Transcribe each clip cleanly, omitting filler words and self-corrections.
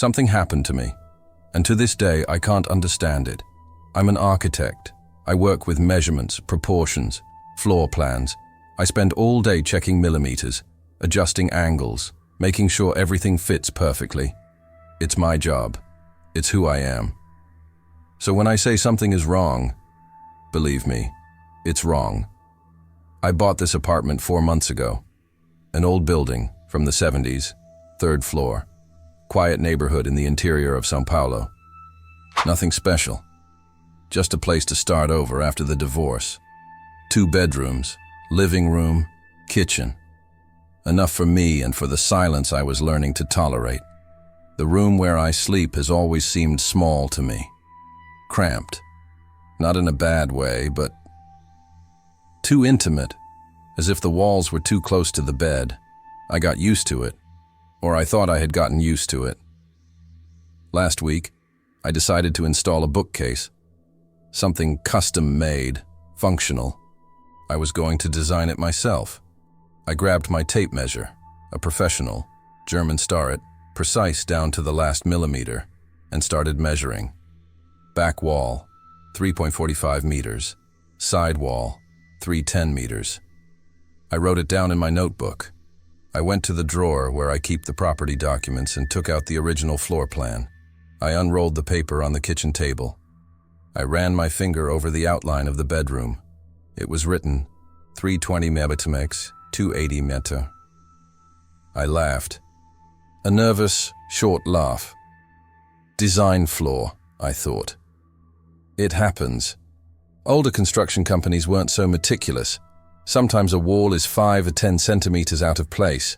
Something happened to me, and to this day I can't understand it. I'm an architect. I work with measurements, proportions, floor plans. I spend all day checking millimeters, adjusting angles, making sure everything fits perfectly. It's my job. It's who I am. So when I say something is wrong, believe me, it's wrong. I bought this apartment 4 months ago. An old building from the 70s, 3rd floor. Quiet neighborhood in the interior of São Paulo. Nothing special. Just a place to start over after the divorce. 2 bedrooms, living room, kitchen. Enough for me and for the silence I was learning to tolerate. The room where I sleep has always seemed small to me. Cramped. Not in a bad way, but too intimate, as if the walls were too close to the bed. I got used to it, or I thought I had gotten used to it. Last week, I decided to install a bookcase. Something custom-made, functional. I was going to design it myself. I grabbed my tape measure, a professional, German starret, precise down to the last millimeter, and started measuring. Back wall, 3.45 meters. Side wall, 310 meters. I wrote it down in my notebook. I went to the drawer where I keep the property documents and took out the original floor plan. I unrolled the paper on the kitchen table. I ran my finger over the outline of the bedroom. It was written 320 mm, 280 meter. I laughed. A nervous, short laugh. Design flaw, I thought. It happens. Older construction companies weren't so meticulous. Sometimes a wall is 5 or 10 centimeters out of place.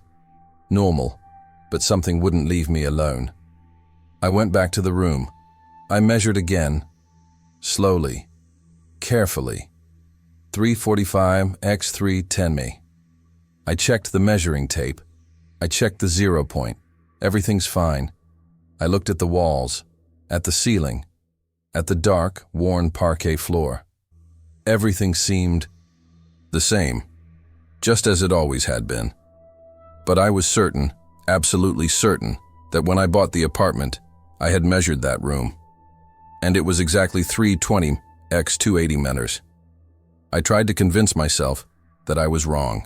Normal, but something wouldn't leave me alone. I went back to the room. I measured again. Slowly. Carefully. 345 x 310 me. I checked the measuring tape. I checked the 0 point. Everything's fine. I looked at the walls, at the ceiling, at the dark, worn parquet floor. Everything seemed the same, just as it always had been. But I was certain, absolutely certain, that when I bought the apartment, I had measured that room. And it was exactly 320 x 280 meters. I tried to convince myself that I was wrong,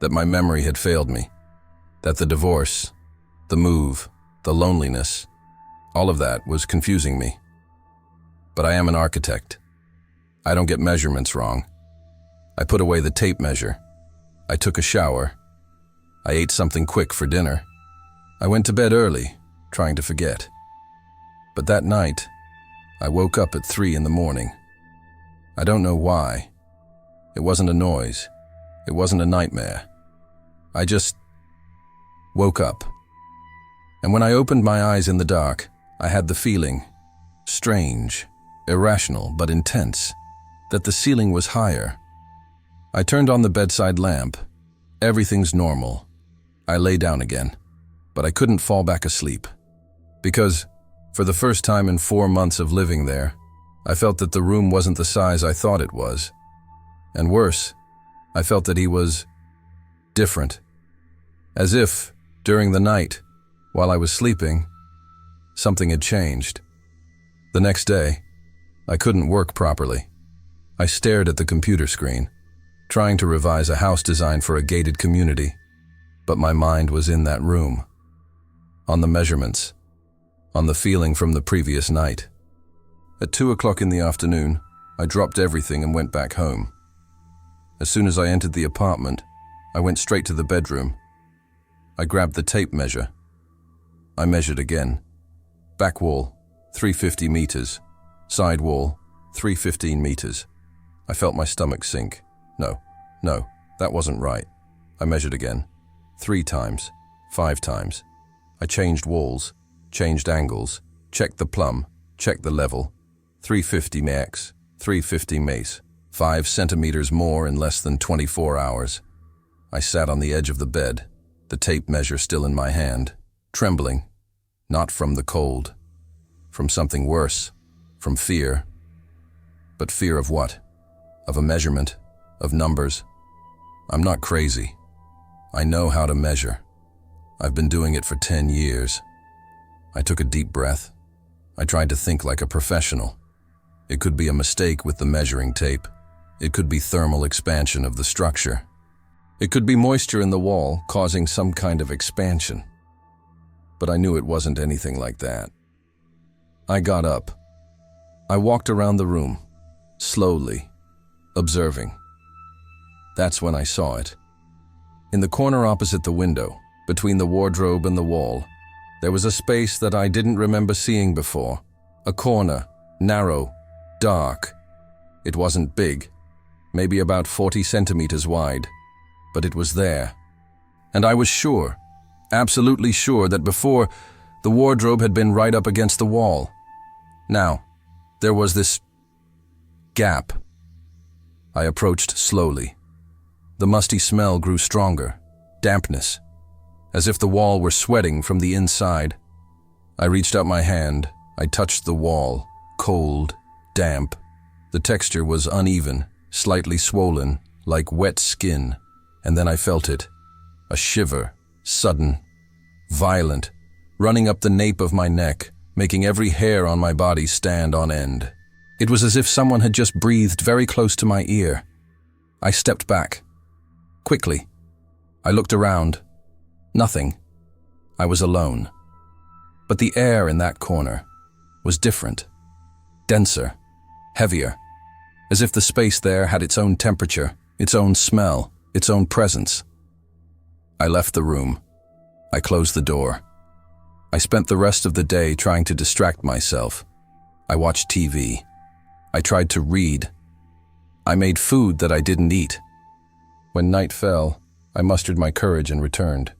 that my memory had failed me, that the divorce, the move, the loneliness, all of that was confusing me. But I am an architect. I don't get measurements wrong. I put away the tape measure. I took a shower. I ate something quick for dinner. I went to bed early, trying to forget. But that night, I woke up at 3 in the morning. I don't know why. It wasn't a noise. It wasn't a nightmare. I just woke up. And when I opened my eyes in the dark, I had the feeling, strange, irrational, but intense, that the ceiling was higher. I turned on the bedside lamp. Everything's normal. I lay down again, but I couldn't fall back asleep. Because, for the first time in 4 months of living there, I felt that the room wasn't the size I thought it was. And worse, I felt that he was different. As if, during the night, while I was sleeping, something had changed. The next day, I couldn't work properly. I stared at the computer screen, trying to revise a house design for a gated community, but my mind was in that room, on the measurements, on the feeling from the previous night. At 2 o'clock in the afternoon, I dropped everything and went back home. As soon as I entered the apartment, I went straight to the bedroom. I grabbed the tape measure. I measured again. Back wall, 350 meters. Side wall, 315 meters. I felt my stomach sink. No, that wasn't right. I measured again. 3 times, 5 times. I changed walls, changed angles, checked the plumb, checked the level. 350 max, 350 mace. 5 centimeters more in less than 24 hours. I sat on the edge of the bed, the tape measure still in my hand, trembling, not from the cold, from something worse, from fear. But fear of what? Of a measurement, of numbers. I'm not crazy. I know how to measure. I've been doing it for 10 years. I took a deep breath. I tried to think like a professional. It could be a mistake with the measuring tape. It could be thermal expansion of the structure. It could be moisture in the wall causing some kind of expansion. But I knew it wasn't anything like that. I got up. I walked around the room, slowly, observing. That's when I saw it. In the corner opposite the window, between the wardrobe and the wall, there was a space that I didn't remember seeing before. A corner, narrow, dark. It wasn't big, maybe about 40 centimeters wide, but it was there. And I was sure, absolutely sure, that before, the wardrobe had been right up against the wall. Now, there was this gap. I approached slowly. The musty smell grew stronger, dampness, as if the wall were sweating from the inside. I reached out my hand. I touched the wall, cold, damp. The texture was uneven, slightly swollen, like wet skin, and then I felt it. A shiver, sudden, violent, running up the nape of my neck, making every hair on my body stand on end. It was as if someone had just breathed very close to my ear. I stepped back. Quickly. I looked around. Nothing. I was alone. But the air in that corner was different, denser, heavier, as if the space there had its own temperature, its own smell, its own presence. I left the room. I closed the door. I spent the rest of the day trying to distract myself. I watched TV. I tried to read. I made food that I didn't eat. When night fell, I mustered my courage and returned.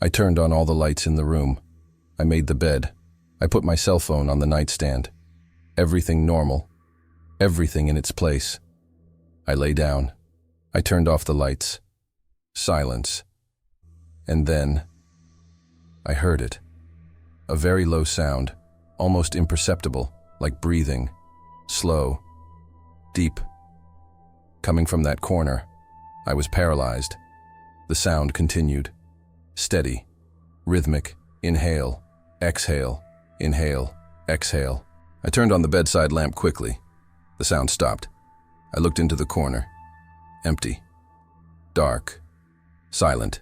I turned on all the lights in the room. I made the bed. I put my cell phone on the nightstand. Everything normal. Everything in its place. I lay down. I turned off the lights. Silence. And then, I heard it. A very low sound, almost imperceptible, like breathing. Slow. Deep. Coming from that corner. I was paralyzed. The sound continued. Steady. Rhythmic. Inhale. Exhale. Inhale. Exhale. I turned on the bedside lamp quickly. The sound stopped. I looked into the corner. Empty. Dark. Silent.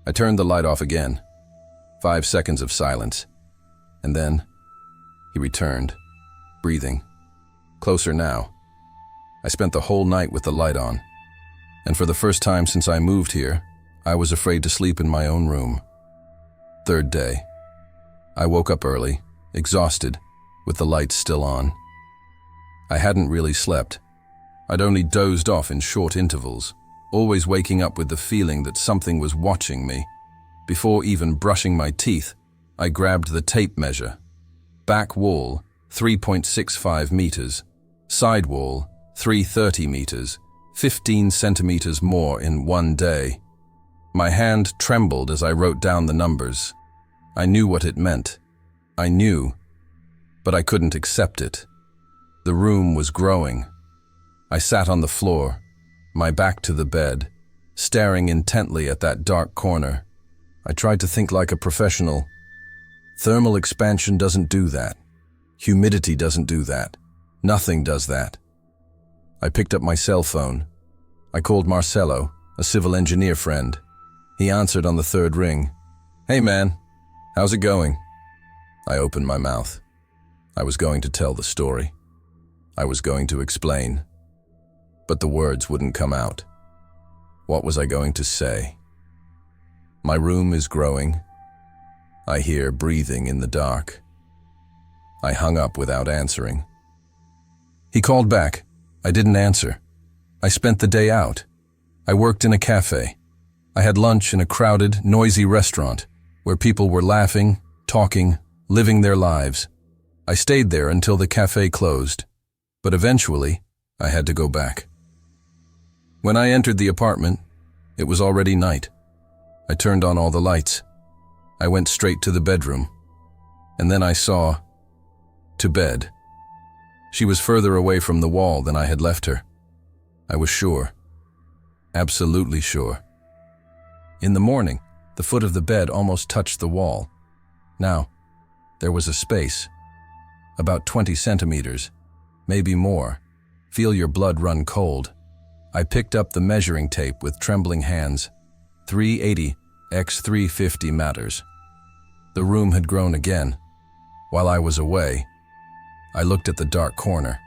I turned the light off again. 5 seconds of silence. And then, he returned, breathing. Closer now. I spent the whole night with the light on. And for the first time since I moved here, I was afraid to sleep in my own room. 3rd day. I woke up early, exhausted, with the lights still on. I hadn't really slept. I'd only dozed off in short intervals, always waking up with the feeling that something was watching me. Before even brushing my teeth, I grabbed the tape measure. Back wall, 3.65 meters. Side wall, 330 meters. 15 centimeters more in one day. My hand trembled as I wrote down the numbers. I knew what it meant. I knew, but I couldn't accept it. The room was growing. I sat on the floor, my back to the bed, staring intently at that dark corner. I tried to think like a professional. Thermal expansion doesn't do that. Humidity doesn't do that. Nothing does that. I picked up my cell phone. I called Marcelo, a civil engineer friend. He answered on the 3rd ring. "Hey man, how's it going?" I opened my mouth. I was going to tell the story. I was going to explain. But the words wouldn't come out. What was I going to say? My room is growing. I hear breathing in the dark. I hung up without answering. He called back. I didn't answer. I spent the day out. I worked in a cafe. I had lunch in a crowded, noisy restaurant where people were laughing, talking, living their lives. I stayed there until the cafe closed, but eventually I had to go back. When I entered the apartment, it was already night. I turned on all the lights. I went straight to the bedroom, and then I saw to bed. She was further away from the wall than I had left her. I was sure. Absolutely sure. In the morning, the foot of the bed almost touched the wall. Now, there was a space, about 20 centimeters, maybe more. Feel your blood run cold. I picked up the measuring tape with trembling hands. 380 x 350 matters. The room had grown again. While I was away, I looked at the dark corner.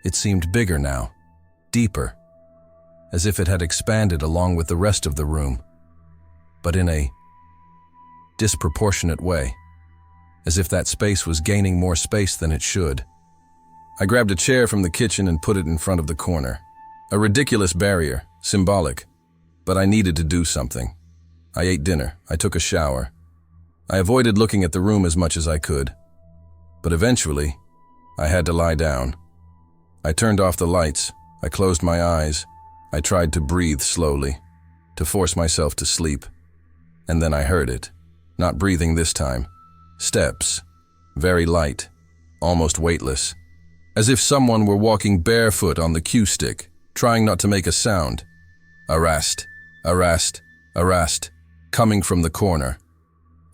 It seemed bigger now, deeper, as if it had expanded along with the rest of the room, but in a disproportionate way, as if that space was gaining more space than it should. I grabbed a chair from the kitchen and put it in front of the corner. A ridiculous barrier, symbolic, but I needed to do something. I ate dinner. I took a shower. I avoided looking at the room as much as I could, but eventually, I had to lie down. I turned off the lights. I closed my eyes. I tried to breathe slowly, to force myself to sleep. And then I heard it. Not breathing this time. Steps. Very light. Almost weightless. As if someone were walking barefoot on the cue stick, trying not to make a sound. Arrest. Arrest. Arrest. Coming from the corner.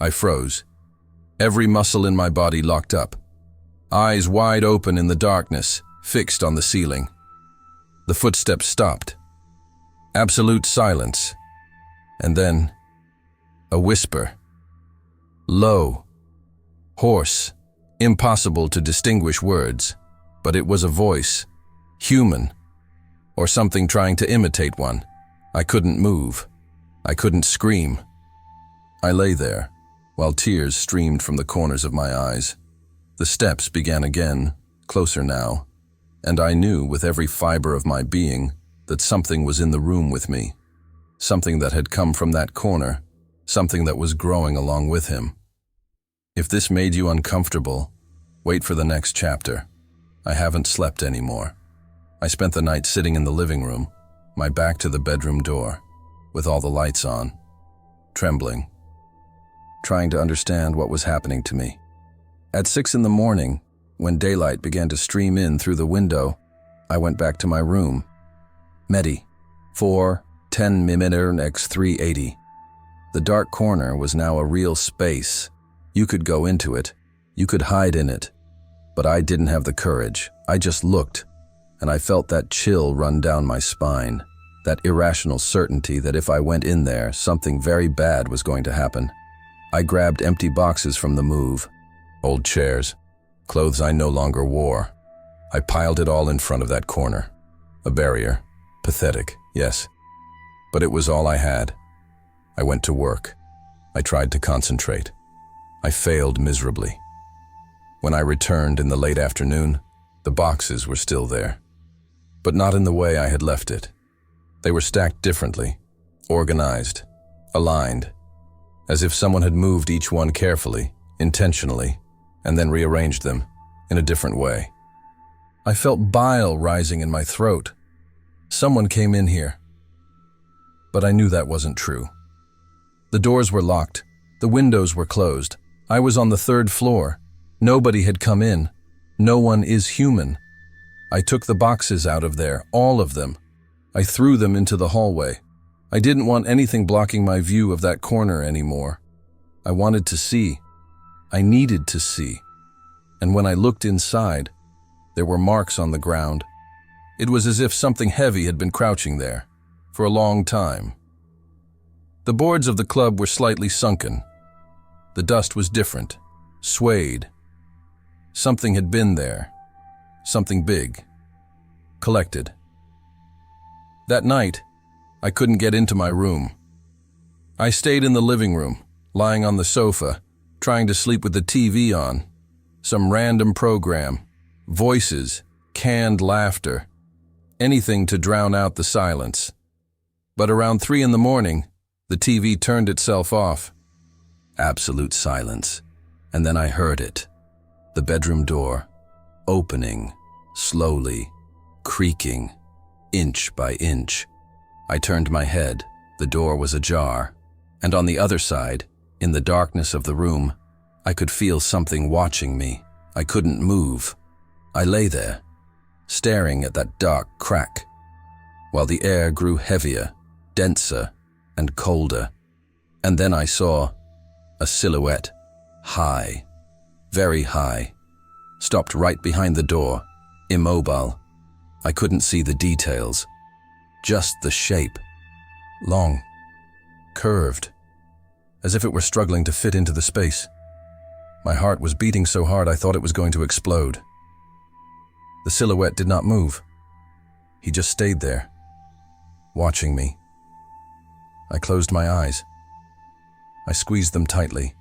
I froze. Every muscle in my body locked up. Eyes wide open in the darkness, fixed on the ceiling. The footsteps stopped. Absolute silence. And then, a whisper. Low. Hoarse. Impossible to distinguish words. But it was a voice. Human. Or something trying to imitate one. I couldn't move. I couldn't scream. I lay there, while tears streamed from the corners of my eyes. The steps began again, closer now, and I knew with every fiber of my being that something was in the room with me, something that had come from that corner, something that was growing along with him. If this made you uncomfortable, wait for the next chapter. I haven't slept anymore. I spent the night sitting in the living room, my back to the bedroom door, with all the lights on, trembling, trying to understand what was happening to me. At 6 in the morning, when daylight began to stream in through the window, I went back to my room. Medi, 410mm x 380. The dark corner was now a real space. You could go into it. You could hide in it. But I didn't have the courage. I just looked, and I felt that chill run down my spine, that irrational certainty that if I went in there, something very bad was going to happen. I grabbed empty boxes from the move, old chairs, clothes I no longer wore. I piled it all in front of that corner. A barrier. Pathetic, yes. But it was all I had. I went to work. I tried to concentrate. I failed miserably. When I returned in the late afternoon, the boxes were still there. But not in the way I had left it. They were stacked differently, organized, aligned, as if someone had moved each one carefully, intentionally, and then rearranged them in a different way. I felt bile rising in my throat. Someone came in here. But I knew that wasn't true. The doors were locked. The windows were closed. I was on the 3rd floor. Nobody had come in. No one is human. I took the boxes out of there, all of them. I threw them into the hallway. I didn't want anything blocking my view of that corner anymore. I wanted to see. I needed to see. And when I looked inside, there were marks on the ground. It was as if something heavy had been crouching there for a long time. The boards of the club were slightly sunken. The dust was different, swayed. Something had been there, something big, collected. That night, I couldn't get into my room. I stayed in the living room, lying on the sofa, trying to sleep with the TV on. Some random program, voices, canned laughter, anything to drown out the silence. But around 3 in the morning, the TV turned itself off. Absolute silence. And then I heard it. The bedroom door, opening, slowly, creaking, inch by inch. I turned my head. The door was ajar. And on the other side, in the darkness of the room, I could feel something watching me. I couldn't move. I lay there, staring at that dark crack, while the air grew heavier, denser, and colder. And then I saw a silhouette, high, very high, stopped right behind the door, immobile. I couldn't see the details, just the shape. Long, curved, as if it were struggling to fit into the space. My heart was beating so hard I thought it was going to explode. The silhouette did not move. He just stayed there, watching me. I closed my eyes. I squeezed them tightly.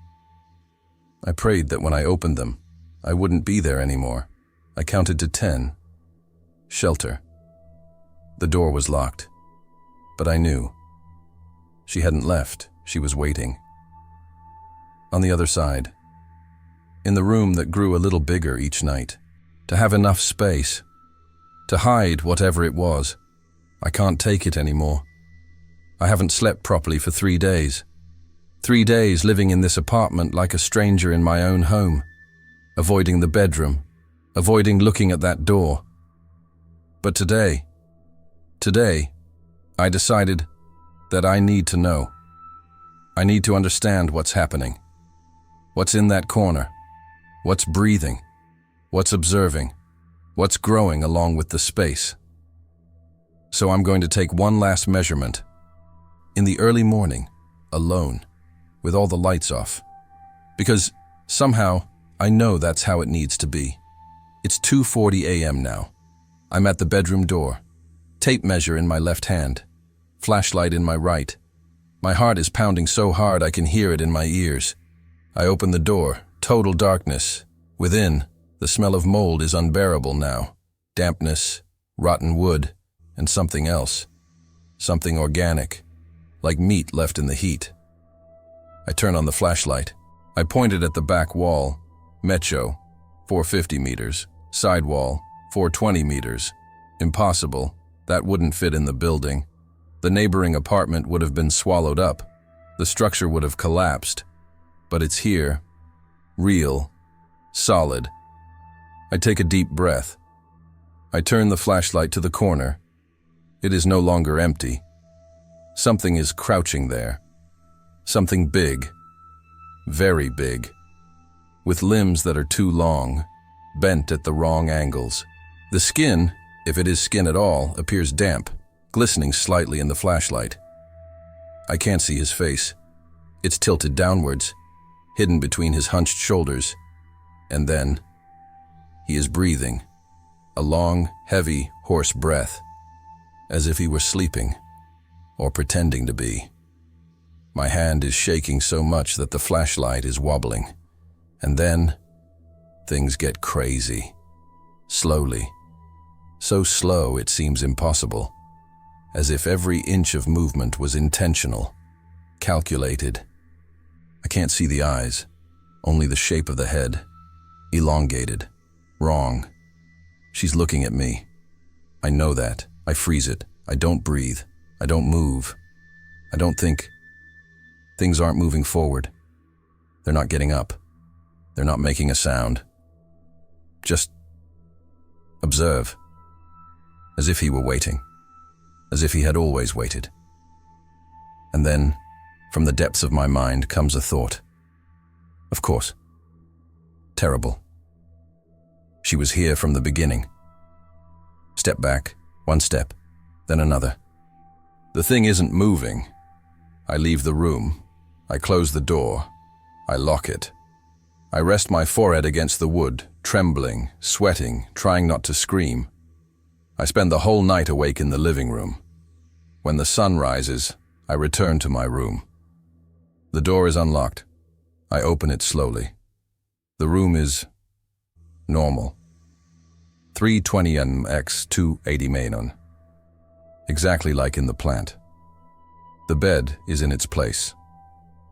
I prayed that when I opened them, I wouldn't be there anymore. I counted to 10. Shelter. The door was locked, but I knew. She hadn't left. She was waiting. On the other side, in the room that grew a little bigger each night, to have enough space, to hide whatever it was. I can't take it anymore. I haven't slept properly for 3 days. 3 days living in this apartment like a stranger in my own home, avoiding the bedroom, avoiding looking at that door. But today, I decided that I need to know. I need to understand what's happening. What's in that corner? What's breathing? What's observing? What's growing along with the space? So I'm going to take one last measurement. In the early morning, alone, with all the lights off. Because somehow, I know that's how it needs to be. It's 2:40 a.m. now. I'm at the bedroom door. Tape measure in my left hand. Flashlight in my right. My heart is pounding so hard I can hear it in my ears. I open the door. Total darkness. Within, the smell of mold is unbearable now. Dampness, rotten wood, and something else. Something organic, like meat left in the heat. I turn on the flashlight. I point it at the back wall. Mecho, 450 meters. Side wall, 420 meters. Impossible. That wouldn't fit in the building. The neighboring apartment would have been swallowed up. The structure would have collapsed. But it's here. Real. Solid. I take a deep breath. I turn the flashlight to the corner. It is no longer empty. Something is crouching there. Something big. Very big. With limbs that are too long, bent at the wrong angles. The skin, if it is skin at all, appears damp, glistening slightly in the flashlight. I can't see his face. It's tilted downwards, hidden between his hunched shoulders. And then, he is breathing, a long, heavy, hoarse breath, as if he were sleeping, or pretending to be. My hand is shaking so much that the flashlight is wobbling. And then, things get crazy. Slowly. So slow it seems impossible. As if every inch of movement was intentional, calculated. I can't see the eyes, only the shape of the head. Elongated. Wrong. She's looking at me. I know that. I freeze it. I don't breathe. I don't move. I don't think. Things aren't moving forward. They're not getting up. They're not making a sound. Just observe. As if he were waiting. As if he had always waited. And then, from the depths of my mind comes a thought. Of course. Terrible. She was here from the beginning. Step back, one step, then another. The thing isn't moving. I leave the room. I close the door. I lock it. I rest my forehead against the wood, trembling, sweating, trying not to scream. I spend the whole night awake in the living room. When the sun rises, I return to my room. The door is unlocked. I open it slowly. The room is normal. 320 x 280 Mainon. Exactly like in the plant. The bed is in its place.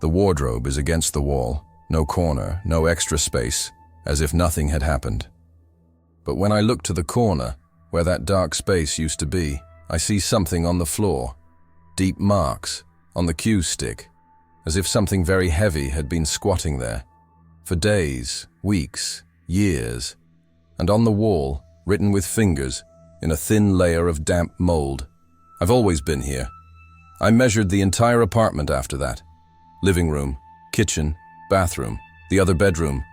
The wardrobe is against the wall, no corner, no extra space, as if nothing had happened. But when I look to the corner, where that dark space used to be, I see something on the floor. Deep marks on the cue stick, as if something very heavy had been squatting there. For days, weeks, years. And on the wall, written with fingers, in a thin layer of damp mold. I've always been here. I measured the entire apartment after that. Living room, kitchen, bathroom, the other bedroom.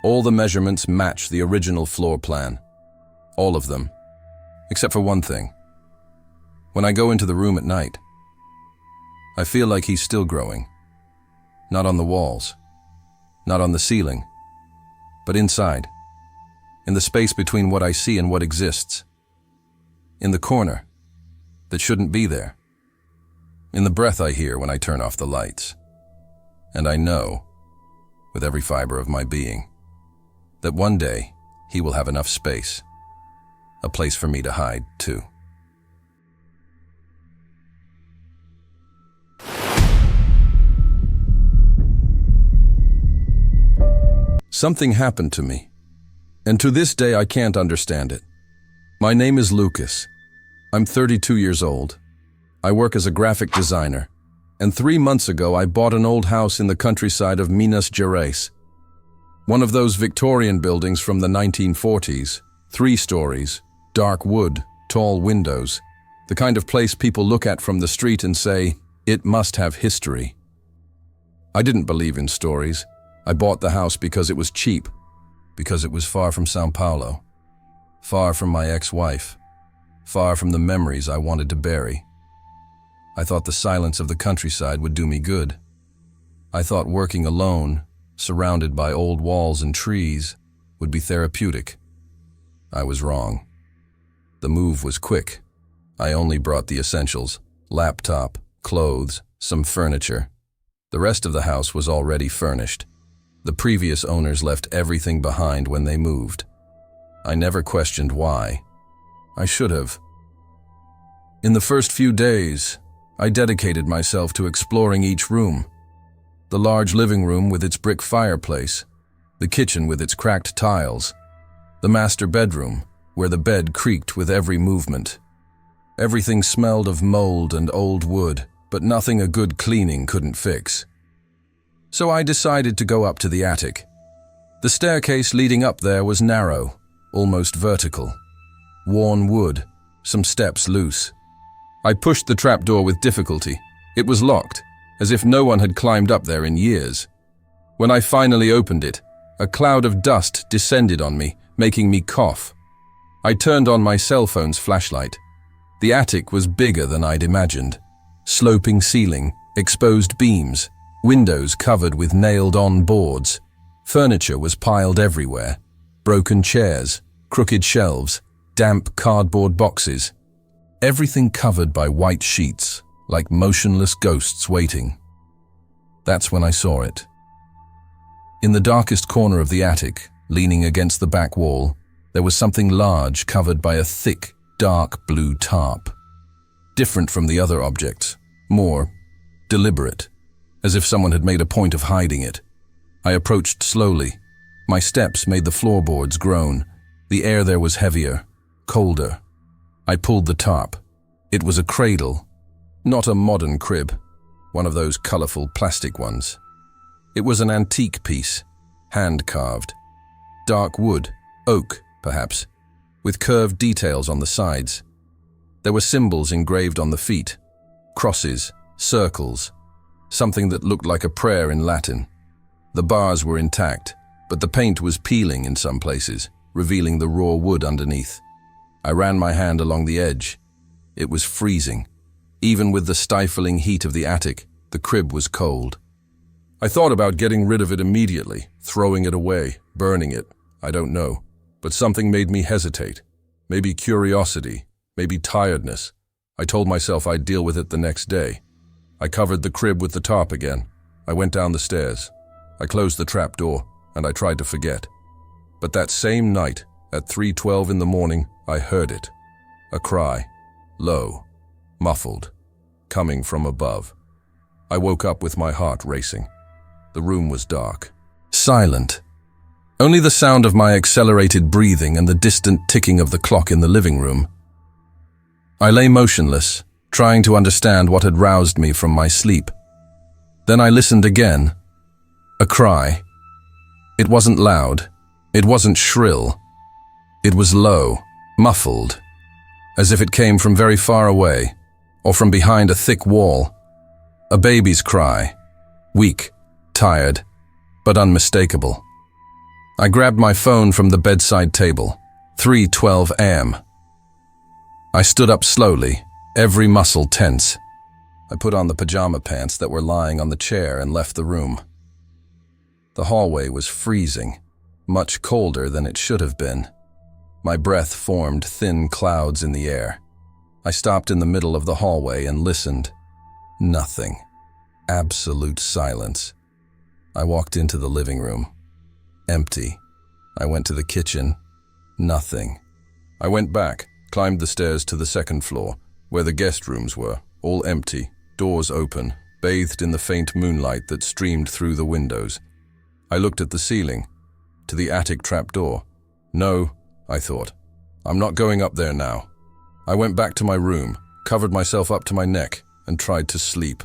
All the measurements match the original floor plan. All of them. Except for one thing. When I go into the room at night, I feel like he's still growing. Not on the walls, not on the ceiling, but inside, in the space between what I see and what exists. In the corner that shouldn't be there. In the breath I hear when I turn off the lights. And I know, with every fiber of my being, that one day he will have enough space, a place for me to hide too. Something happened to me, and to this day I can't understand it. My name is Lucas. I'm 32 years old. I work as a graphic designer, and 3 months ago I bought an old house in the countryside of Minas Gerais. One of those Victorian buildings from the 1940s, 3 stories, dark wood, tall windows, the kind of place people look at from the street and say, it must have history. I didn't believe in stories. I bought the house because it was cheap, because it was far from São Paulo, far from my ex-wife, far from the memories I wanted to bury. I thought the silence of the countryside would do me good. I thought working alone, surrounded by old walls and trees, would be therapeutic. I was wrong. The move was quick. I only brought the essentials: laptop, clothes, some furniture. The rest of the house was already furnished. The previous owners left everything behind when they moved. I never questioned why. I should have. In the first few days, I dedicated myself to exploring each room. The large living room with its brick fireplace, the kitchen with its cracked tiles, the master bedroom, where the bed creaked with every movement. Everything smelled of mold and old wood, but nothing a good cleaning couldn't fix. So I decided to go up to the attic. The staircase leading up there was narrow, almost vertical. Worn wood, some steps loose. I pushed the trapdoor with difficulty. It was locked, as if no one had climbed up there in years. When I finally opened it, a cloud of dust descended on me, making me cough. I turned on my cell phone's flashlight. The attic was bigger than I'd imagined. Sloping ceiling, exposed beams, windows covered with nailed-on boards. Furniture was piled everywhere. Broken chairs, crooked shelves, damp cardboard boxes. Everything covered by white sheets, like motionless ghosts waiting. That's when I saw it. In the darkest corner of the attic, leaning against the back wall, there was something large covered by a thick, dark blue tarp. Different from the other objects, more deliberate, as if someone had made a point of hiding it. I approached slowly. My steps made the floorboards groan. The air there was heavier, colder. I pulled the tarp. It was a cradle, not a modern crib, one of those colorful plastic ones. It was an antique piece, hand-carved. Dark wood, oak, perhaps, with curved details on the sides. There were symbols engraved on the feet, crosses, circles, something that looked like a prayer in Latin. The bars were intact, but the paint was peeling in some places, revealing the raw wood underneath. I ran my hand along the edge. It was freezing. Even with the stifling heat of the attic, the crib was cold. I thought about getting rid of it immediately, throwing it away, burning it. I don't know. But something made me hesitate. Maybe curiosity, maybe tiredness. I told myself I'd deal with it the next day. I covered the crib with the tarp again. I went down the stairs. I closed the trap door, and I tried to forget. But that same night, at 3:12 in the morning, I heard it. A cry, low, muffled, coming from above. I woke up with my heart racing. The room was dark, silent. Only the sound of my accelerated breathing and the distant ticking of the clock in the living room. I lay motionless, trying to understand what had roused me from my sleep. Then I listened again. A cry. It wasn't loud. It wasn't shrill. It was low, muffled, as if it came from very far away, or from behind a thick wall. A baby's cry, weak, tired, but unmistakable. I grabbed my phone from the bedside table. 3:12 a.m. I stood up slowly, every muscle tense. I put on the pajama pants that were lying on the chair and left the room. The hallway was freezing, much colder than it should have been. My breath formed thin clouds in the air. I stopped in the middle of the hallway and listened. Nothing. Absolute silence. I walked into the living room. Empty. I went to the kitchen. Nothing. I went back, climbed the stairs to the second floor, where the guest rooms were, all empty, doors open, bathed in the faint moonlight that streamed through the windows. I looked at the ceiling, to the attic trapdoor. No, I thought. I'm not going up there now. I went back to my room, covered myself up to my neck, and tried to sleep.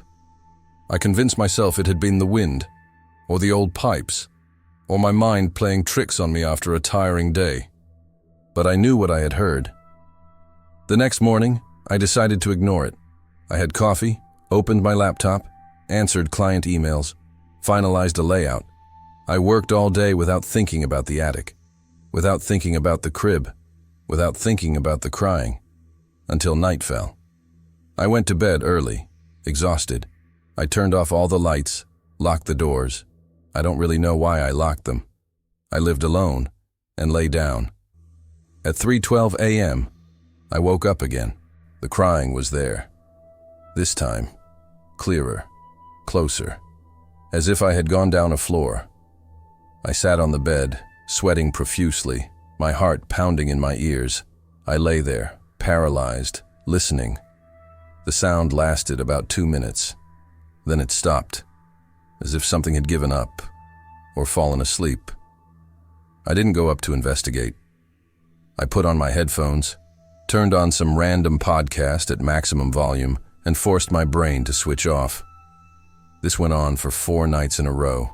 I convinced myself it had been the wind, or the old pipes, or my mind playing tricks on me after a tiring day. But I knew what I had heard. The next morning, I decided to ignore it. I had coffee, opened my laptop, answered client emails, finalized a layout. I worked all day without thinking about the attic, without thinking about the crib, without thinking about the crying, until night fell. I went to bed early, exhausted. I turned off all the lights, locked the doors. I don't really know why I locked them. I lived alone and lay down. At 3:12 a.m., I woke up again. The crying was there. This time, clearer, closer, as if I had gone down a floor. I sat on the bed, sweating profusely, my heart pounding in my ears. I lay there, paralyzed, listening. The sound lasted about 2 minutes. Then it stopped, as if something had given up or fallen asleep. I didn't go up to investigate. I put on my headphones, turned on some random podcast at maximum volume, and forced my brain to switch off. This went on for 4 nights in a row.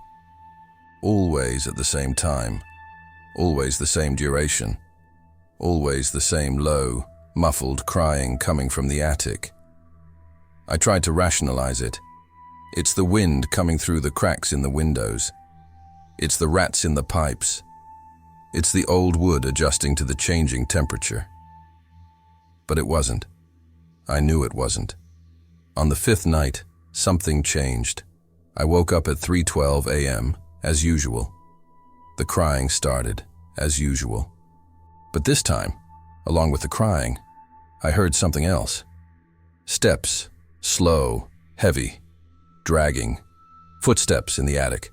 Always at the same time. Always the same duration. Always the same low, muffled crying coming from the attic. I tried to rationalize it. It's the wind coming through the cracks in the windows. It's the rats in the pipes. It's the old wood adjusting to the changing temperature. But it wasn't. I knew it wasn't. On the 5th night, something changed. I woke up at 3:12 a.m., as usual. The crying started, as usual. But this time, along with the crying, I heard something else. Steps, slow, heavy, dragging. Footsteps in the attic.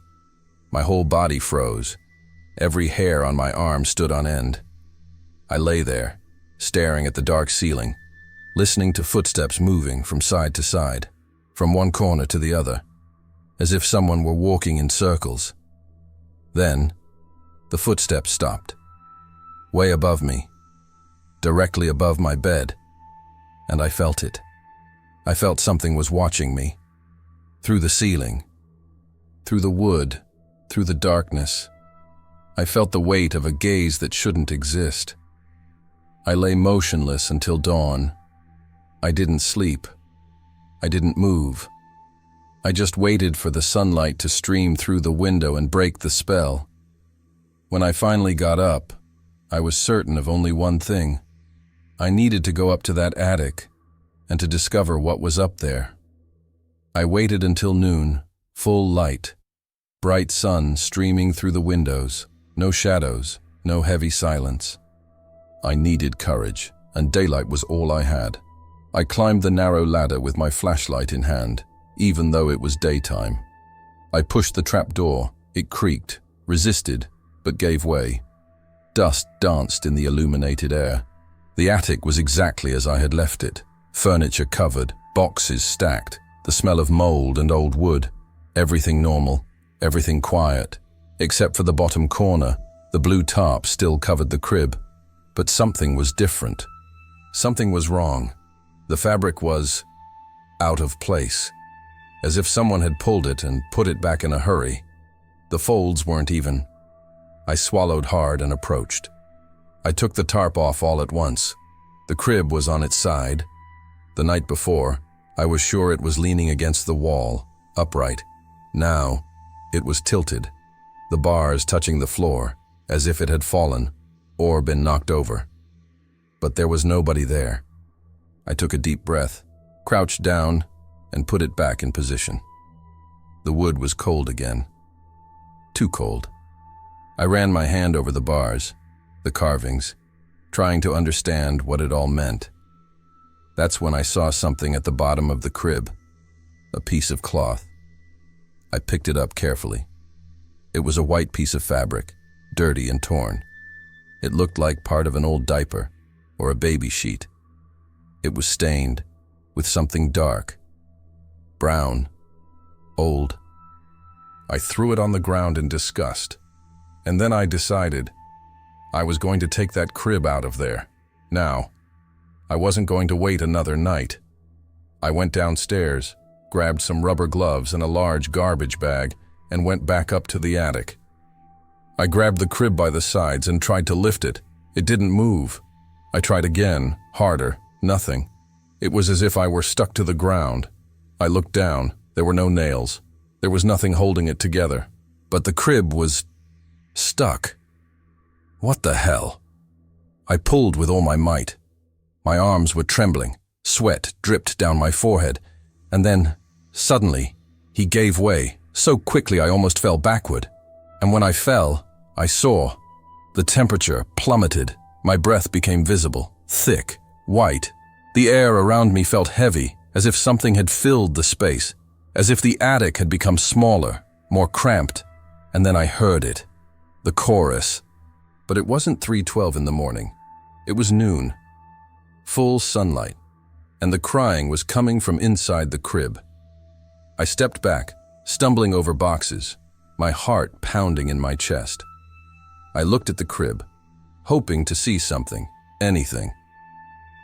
My whole body froze. Every hair on my arm stood on end. I lay there, staring at the dark ceiling, listening to footsteps moving from side to side, from one corner to the other, as if someone were walking in circles. Then, the footsteps stopped, way above me, directly above my bed, and I felt it. I felt something was watching me, through the ceiling, through the wood, through the darkness. I felt the weight of a gaze that shouldn't exist. I lay motionless until dawn. I didn't sleep. I didn't move. I just waited for the sunlight to stream through the window and break the spell. When I finally got up, I was certain of only one thing. I needed to go up to that attic and to discover what was up there. I waited until noon, full light, bright sun streaming through the windows, no shadows, no heavy silence. I needed courage, and daylight was all I had. I climbed the narrow ladder with my flashlight in hand, even though it was daytime. I pushed the trap door. It creaked, resisted, but gave way. Dust danced in the illuminated air. The attic was exactly as I had left it. Furniture covered, boxes stacked, the smell of mold and old wood. Everything normal, everything quiet. Except for the bottom corner, the blue tarp still covered the crib. But something was different. Something was wrong. The fabric was out of place, as if someone had pulled it and put it back in a hurry. The folds weren't even. I swallowed hard and approached. I took the tarp off all at once. The crib was on its side. The night before, I was sure it was leaning against the wall, upright. Now, it was tilted, the bars touching the floor, as if it had fallen or been knocked over. But there was nobody there. I took a deep breath, crouched down, and put it back in position. The wood was cold again. Too cold. I ran my hand over the bars, the carvings, trying to understand what it all meant. That's when I saw something at the bottom of the crib, a piece of cloth. I picked it up carefully. It was a white piece of fabric, dirty and torn. It looked like part of an old diaper or a baby sheet. It was stained with something dark, brown, old. I threw it on the ground in disgust, and then I decided I was going to take that crib out of there. Now, I wasn't going to wait another night. I went downstairs, grabbed some rubber gloves and a large garbage bag, and went back up to the attic. I grabbed the crib by the sides and tried to lift it. It didn't move. I tried again, harder, nothing. It was as if I were stuck to the ground. I looked down. There were no nails. There was nothing holding it together. But the crib was stuck. What the hell? I pulled with all my might. My arms were trembling. Sweat dripped down my forehead. And then, suddenly, he gave way, so quickly I almost fell backward. And when I fell, I saw. The temperature plummeted. My breath became visible, thick, white. The air around me felt heavy, as if something had filled the space, as if the attic had become smaller, more cramped. And then I heard it, the chorus. But it wasn't 3:12 in the morning. It was noon, full sunlight, and the crying was coming from inside the crib. I stepped back, stumbling over boxes, my heart pounding in my chest. I looked at the crib, hoping to see something, anything.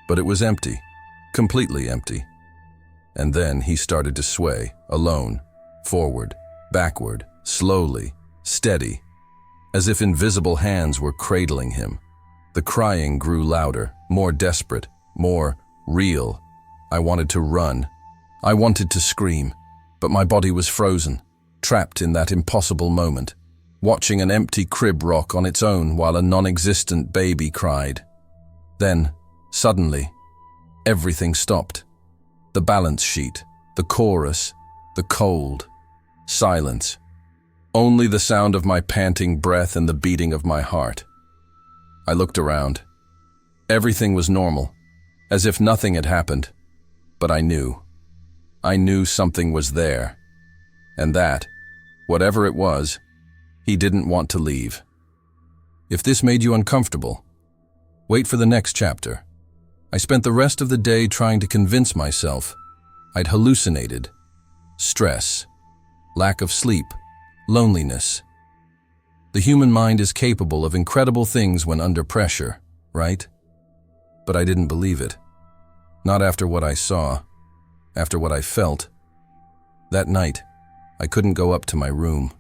But it was empty, completely empty. And then he started to sway, alone, forward, backward, slowly, steady, as if invisible hands were cradling him. The crying grew louder, more desperate, more real. I wanted to run. I wanted to scream, but my body was frozen, trapped in that impossible moment, watching an empty crib rock on its own while a non-existent baby cried. Then, suddenly, everything stopped. The balance sheet, the chorus, the cold, silence. Only the sound of my panting breath and the beating of my heart. I looked around. Everything was normal, as if nothing had happened. But I knew something was there. And that, whatever it was, he didn't want to leave. If this made you uncomfortable, wait for the next chapter. I spent the rest of the day trying to convince myself I'd hallucinated. Stress, lack of sleep, loneliness. The human mind is capable of incredible things when under pressure, right? But I didn't believe it. Not after what I saw, after what I felt. That night, I couldn't go up to my room.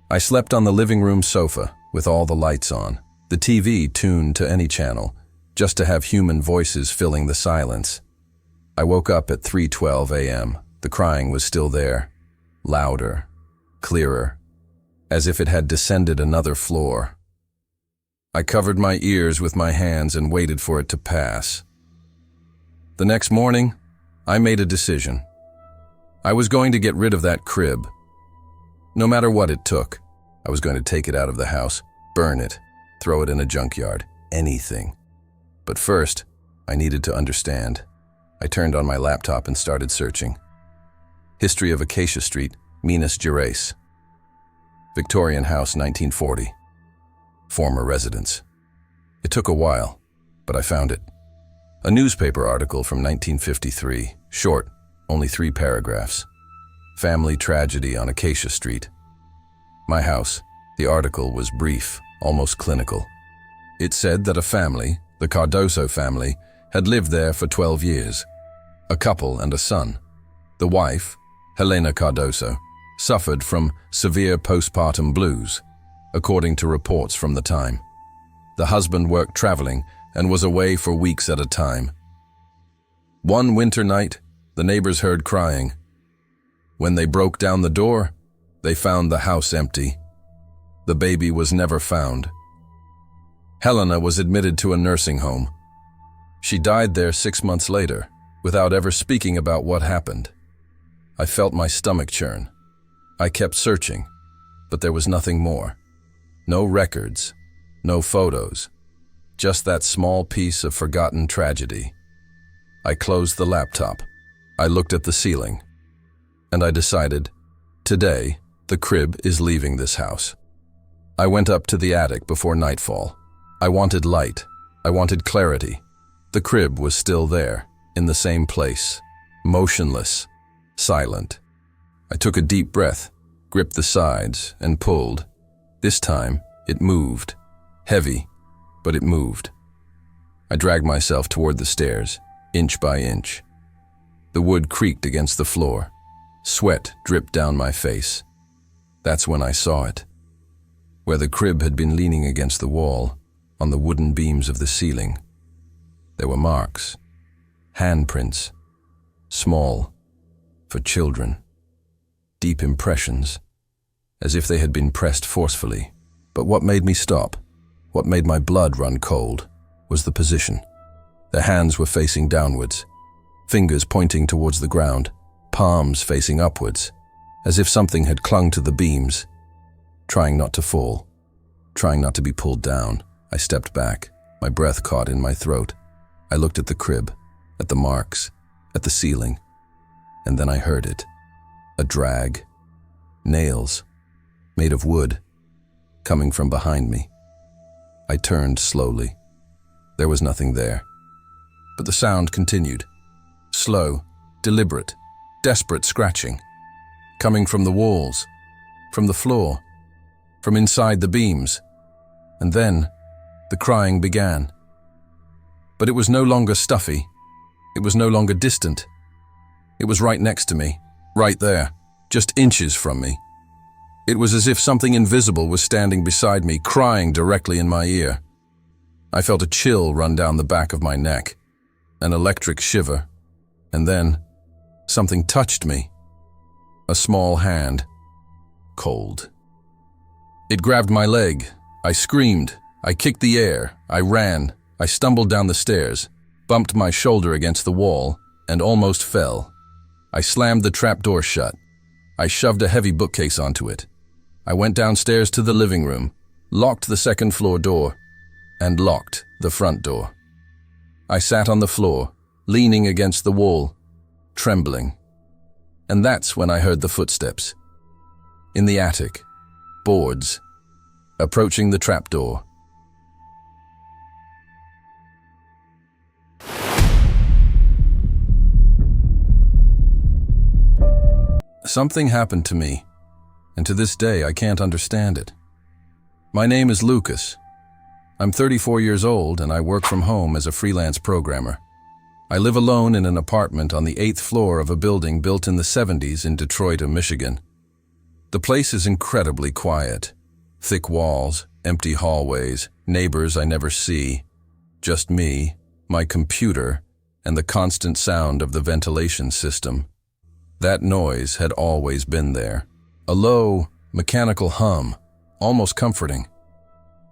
I slept on the living room sofa with all the lights on, the TV tuned to any channel, just to have human voices filling the silence. I woke up at 3:12 a.m. The crying was still there, louder, clearer, as if it had descended another floor. I covered my ears with my hands and waited for it to pass. The next morning, I made a decision. I was going to get rid of that crib. No matter what it took, I was going to take it out of the house, burn it, throw it in a junkyard, anything. But first, I needed to understand. I turned on my laptop and started searching. History of Acacia Street, Minas Gerais. Victorian house, 1940. Former residence. It took a while, but I found it. A newspaper article from 1953, short, only 3 paragraphs. Family tragedy on Acacia Street. My house. The article was brief, almost clinical. It said that a family, the Cardoso family, had lived there for 12 years. A couple and a son. The wife, Helena Cardoso, suffered from severe postpartum blues, according to reports from the time. The husband worked traveling and was away for weeks at a time. One winter night, the neighbors heard crying. When they broke down the door, they found the house empty. The baby was never found. Helena was admitted to a nursing home. She died there 6 months later, without ever speaking about what happened. I felt my stomach churn. I kept searching, but there was nothing more. No records, no photos, just that small piece of forgotten tragedy. I closed the laptop. I looked at the ceiling, and I decided, today, the crib is leaving this house. I went up to the attic before nightfall. I wanted light. I wanted clarity. The crib was still there, in the same place, motionless, silent. I took a deep breath, gripped the sides, and pulled. This time, it moved. Heavy, but it moved. I dragged myself toward the stairs, inch by inch. The wood creaked against the floor. Sweat dripped down my face. That's when I saw it. Where the crib had been leaning against the wall, on the wooden beams of the ceiling, there were marks, handprints, small, for children, deep impressions, as if they had been pressed forcefully. But what made me stop, what made my blood run cold, was the position. Their hands were facing downwards, fingers pointing towards the ground, palms facing upwards, as if something had clung to the beams, trying not to fall, trying not to be pulled down. I stepped back, my breath caught in my throat. I looked at the crib, at the marks, at the ceiling, and then I heard it. A drag, nails, made of wood, coming from behind me. I turned slowly. There was nothing there. But the sound continued. Slow, deliberate, desperate scratching, coming from the walls, from the floor, from inside the beams. And then, the crying began. But it was no longer stuffy. It was no longer distant. It was right next to me, right there, just inches from me. It was as if something invisible was standing beside me, crying directly in my ear. I felt a chill run down the back of my neck, an electric shiver, and then something touched me. A small hand, cold. It grabbed my leg. I screamed. I kicked the air. I ran. I stumbled down the stairs, bumped my shoulder against the wall, and almost fell. I slammed the trapdoor shut. I shoved a heavy bookcase onto it. I went downstairs to the living room, locked the second-floor door, and locked the front door. I sat on the floor, leaning against the wall, trembling. And that's when I heard the footsteps. In the attic, boards, approaching the trapdoor. Something happened to me, and to this day I can't understand it. My name is Lucas. I'm 34 years old and I work from home as a freelance programmer. I live alone in an apartment on the 8th floor of a building built in the 70s in Detroit, Michigan. The place is incredibly quiet. Thick walls, empty hallways, neighbors I never see. Just me, my computer, and the constant sound of the ventilation system. That noise had always been there. A low, mechanical hum, almost comforting.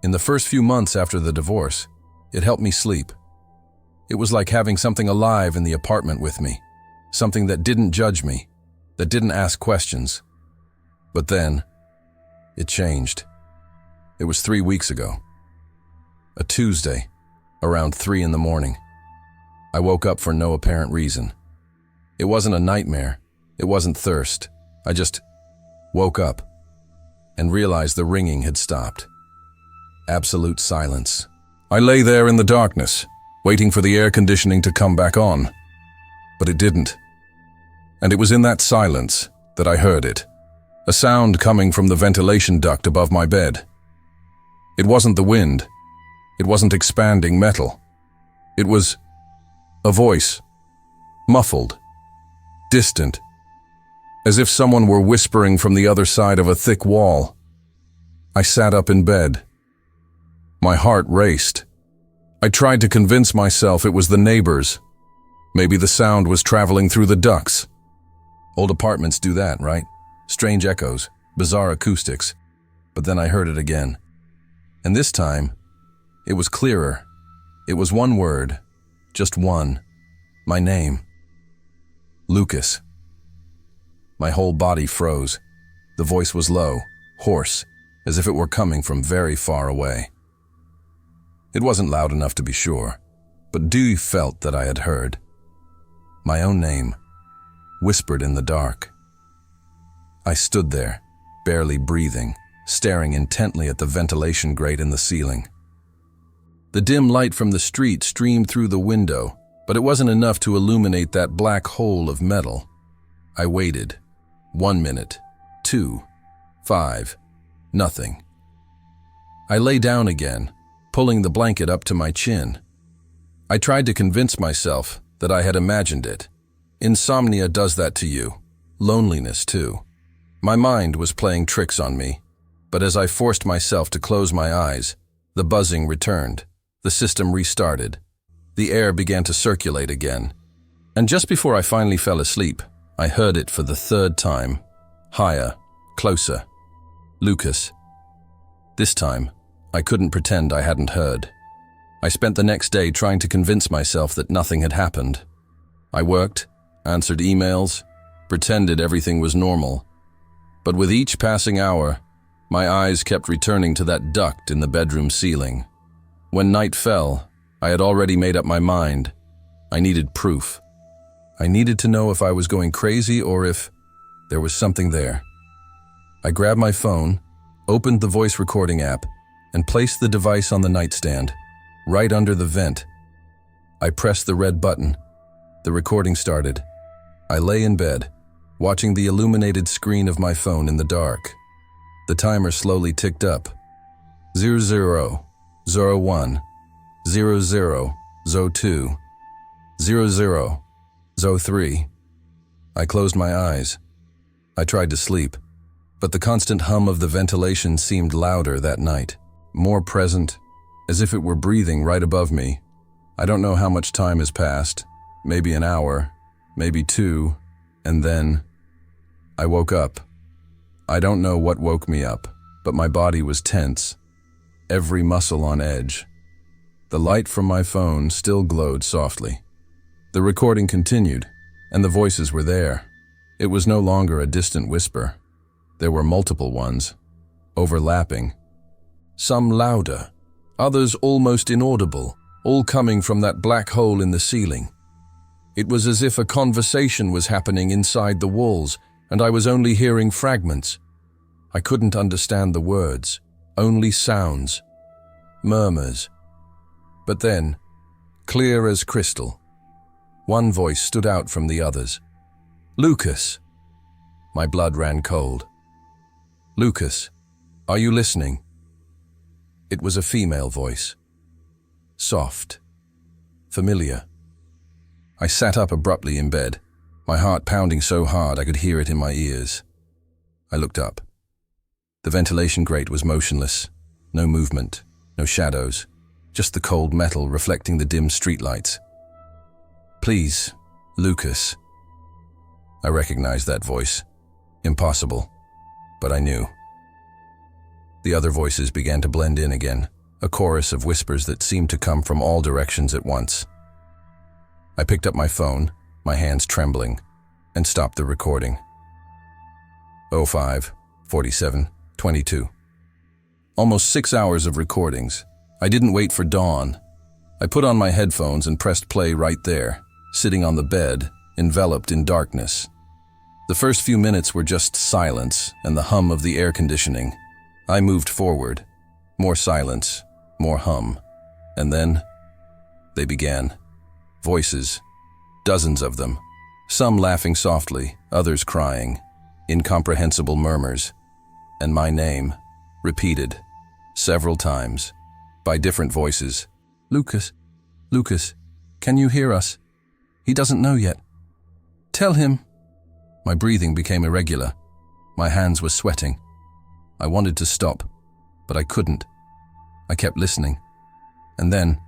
In the first few months after the divorce, it helped me sleep. It was like having something alive in the apartment with me, something that didn't judge me, that didn't ask questions. But then, it changed. It was 3 weeks ago. A Tuesday, around 3 in the morning. I woke up for no apparent reason. It wasn't a nightmare. It wasn't thirst. I just woke up and realized the ringing had stopped. Absolute silence. I lay there in the darkness, waiting for the air conditioning to come back on. But it didn't. And it was in that silence that I heard it. A sound coming from the ventilation duct above my bed. It wasn't the wind. It wasn't expanding metal. It was a voice. Muffled. Distant. As if someone were whispering from the other side of a thick wall. I sat up in bed. My heart raced. I tried to convince myself it was the neighbors. Maybe the sound was traveling through the ducts. Old apartments do that, right? Strange echoes, bizarre acoustics. But then I heard it again. And this time, it was clearer. It was one word, just one. My name. Lucas. My whole body froze. The voice was low, hoarse, as if it were coming from very far away. It wasn't loud enough to be sure, but Dewey felt that I had heard. My own name, whispered in the dark. I stood there, barely breathing, staring intently at the ventilation grate in the ceiling. The dim light from the street streamed through the window, but it wasn't enough to illuminate that black hole of metal. I waited. 1 minute, 2, 5, nothing. I lay down again, pulling the blanket up to my chin. I tried to convince myself that I had imagined it. Insomnia does that to you. Loneliness, too. My mind was playing tricks on me, but as I forced myself to close my eyes, the buzzing returned. The system restarted. The air began to circulate again. And just before I finally fell asleep, I heard it for the third time. Higher, closer. Lucas. This time, I couldn't pretend I hadn't heard. I spent the next day trying to convince myself that nothing had happened. I worked, answered emails, pretended everything was normal. But with each passing hour, my eyes kept returning to that duct in the bedroom ceiling. When night fell, I had already made up my mind. I needed proof. I needed to know if I was going crazy or if there was something there. I grabbed my phone, opened the voice recording app, and placed the device on the nightstand, right under the vent. I pressed the red button. The recording started. I lay in bed, watching the illuminated screen of my phone in the dark. The timer slowly ticked up. 00, 01, 00, 02, 00, 03. I closed my eyes. I tried to sleep, but the constant hum of the ventilation seemed louder that night, more present, as if it were breathing right above me. I don't know how much time has passed, maybe an hour, maybe 2, and then I woke up. I don't know what woke me up, but my body was tense, every muscle on edge. The light from my phone still glowed softly. The recording continued, and the voices were there. It was no longer a distant whisper. There were multiple ones, overlapping. Some louder, others almost inaudible, all coming from that black hole in the ceiling. It was as if a conversation was happening inside the walls, and I was only hearing fragments. I couldn't understand the words, only sounds, murmurs. But then, clear as crystal, one voice stood out from the others. Lucas. My blood ran cold. Lucas, are you listening? It was a female voice. Soft. Familiar. I sat up abruptly in bed, my heart pounding so hard I could hear it in my ears. I looked up. The ventilation grate was motionless. No movement, no shadows, just the cold metal reflecting the dim streetlights. Please, Lucas. I recognized that voice. Impossible, but I knew. The other voices began to blend in again, a chorus of whispers that seemed to come from all directions at once. I picked up my phone, my hands trembling, and stopped the recording. 05, 47, 22. Almost 6 hours of recordings. I didn't wait for dawn. I put on my headphones and pressed play right there, sitting on the bed, enveloped in darkness. The first few minutes were just silence and the hum of the air conditioning. I moved forward. More silence, more hum. And then, they began. Voices. Dozens of them. Some laughing softly, others crying. Incomprehensible murmurs. And my name, repeated, several times, by different voices. Lucas, Lucas, can you hear us? He doesn't know yet. Tell him. My breathing became irregular. My hands were sweating. I wanted to stop, but I couldn't. I kept listening. And then,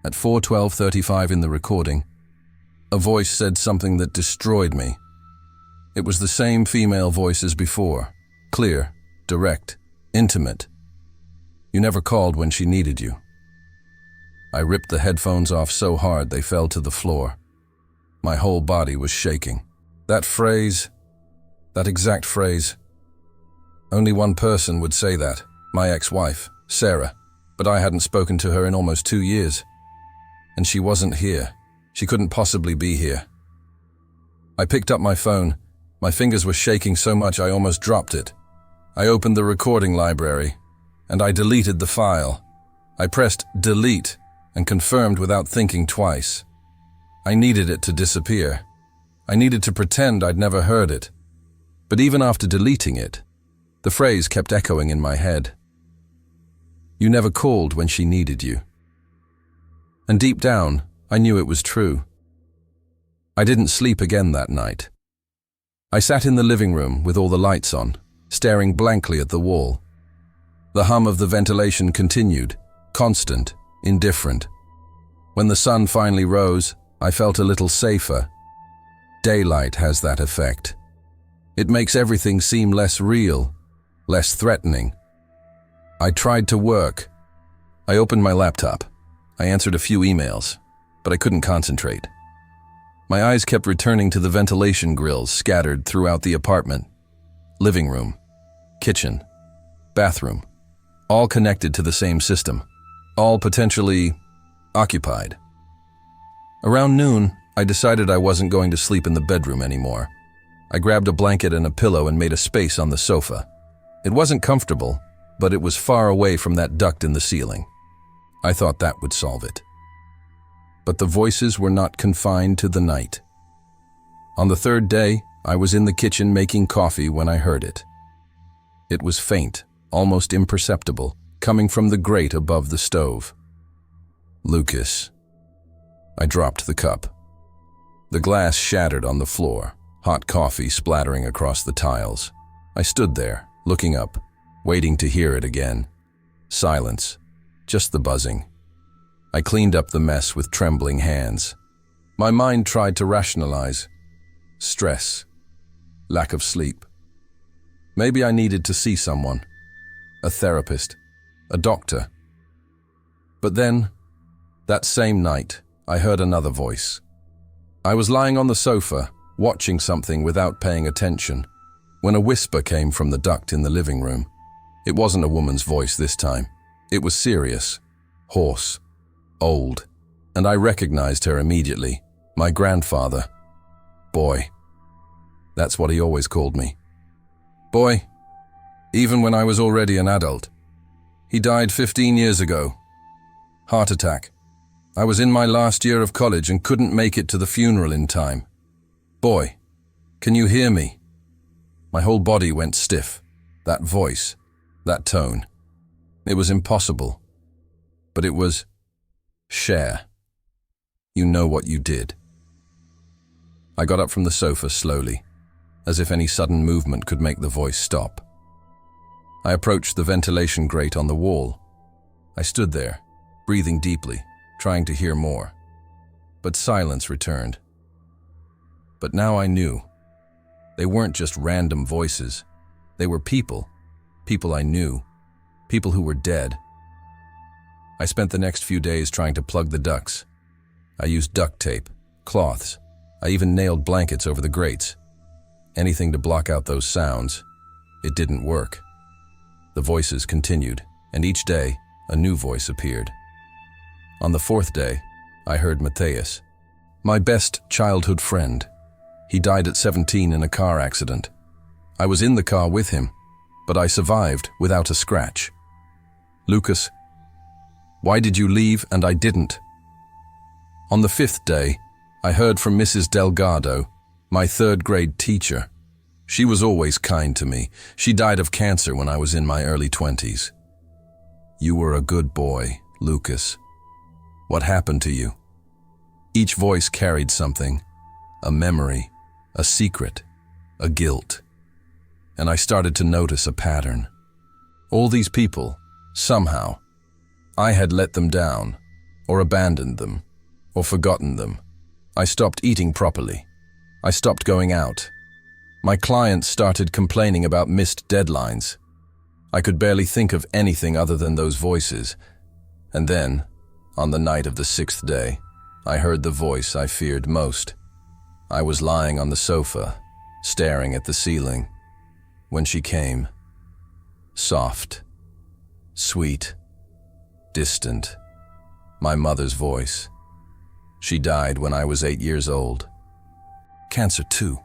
at 4:12:35 in the recording, a voice said something that destroyed me. It was the same female voice as before, clear, direct, intimate. You never called when she needed you. I ripped the headphones off so hard they fell to the floor. My whole body was shaking. That exact phrase. Only one person would say that, my ex-wife, Sarah, but I hadn't spoken to her in almost 2 years. And she wasn't here. She couldn't possibly be here. I picked up my phone. My fingers were shaking so much I almost dropped it. I opened the recording library, and I deleted the file. I pressed delete and confirmed without thinking twice. I needed it to disappear. I needed to pretend I'd never heard it. But even after deleting it, the phrase kept echoing in my head. You never called when she needed you. And deep down, I knew it was true. I didn't sleep again that night. I sat in the living room with all the lights on, staring blankly at the wall. The hum of the ventilation continued, constant, indifferent. When the sun finally rose, I felt a little safer. Daylight has that effect. It makes everything seem less real, less threatening. I tried to work. I opened my laptop. I answered a few emails, but I couldn't concentrate. My eyes kept returning to the ventilation grills scattered throughout the apartment. Living room, kitchen, bathroom, all connected to the same system, all potentially occupied. Around noon, I decided I wasn't going to sleep in the bedroom anymore. I grabbed a blanket and a pillow and made a space on the sofa. It wasn't comfortable, but it was far away from that duct in the ceiling. I thought that would solve it. But the voices were not confined to the night. On the third day, I was in the kitchen making coffee when I heard it. It was faint, almost imperceptible, coming from the grate above the stove. Lucas. I dropped the cup. The glass shattered on the floor, hot coffee splattering across the tiles. I stood there, looking up, waiting to hear it again. Silence, just the buzzing. I cleaned up the mess with trembling hands. My mind tried to rationalize. Stress. Lack of sleep. Maybe I needed to see someone. A therapist. A doctor. But then, that same night, I heard another voice. I was lying on the sofa, watching something without paying attention, when a whisper came from the duct in the living room. It wasn't a woman's voice this time. It was serious, hoarse, old, and I recognized her immediately. My grandfather. Boy. That's what he always called me. Boy. Even when I was already an adult. He died 15 years ago. Heart attack. I was in my last year of college and couldn't make it to the funeral in time. Boy, can you hear me? My whole body went stiff. That voice, that tone. It was impossible. But it was, Cher. You know what you did. I got up from the sofa slowly, as if any sudden movement could make the voice stop. I approached the ventilation grate on the wall. I stood there, breathing deeply, trying to hear more. But silence returned. But now I knew. They weren't just random voices. They were people. People I knew. People who were dead. I spent the next few days trying to plug the ducts. I used duct tape, cloths. I even nailed blankets over the grates. Anything to block out those sounds. It didn't work. The voices continued, and each day, a new voice appeared. On the fourth day, I heard Matthias, my best childhood friend. He died at 17 in a car accident. I was in the car with him, but I survived without a scratch. Lucas, why did you leave and I didn't? On the fifth day, I heard from Mrs. Delgado, my third-grade teacher. She was always kind to me. She died of cancer when I was in my early 20s. You were a good boy, Lucas. What happened to you? Each voice carried something, a memory, a secret, a guilt. And I started to notice a pattern. All these people, somehow, I had let them down, or abandoned them, or forgotten them. I stopped eating properly. I stopped going out. My clients started complaining about missed deadlines. I could barely think of anything other than those voices. And then, on the night of the 6th day, I heard the voice I feared most. I was lying on the sofa, staring at the ceiling, when she came. Soft, sweet, distant. My mother's voice. She died when I was 8 years old. Cancer too.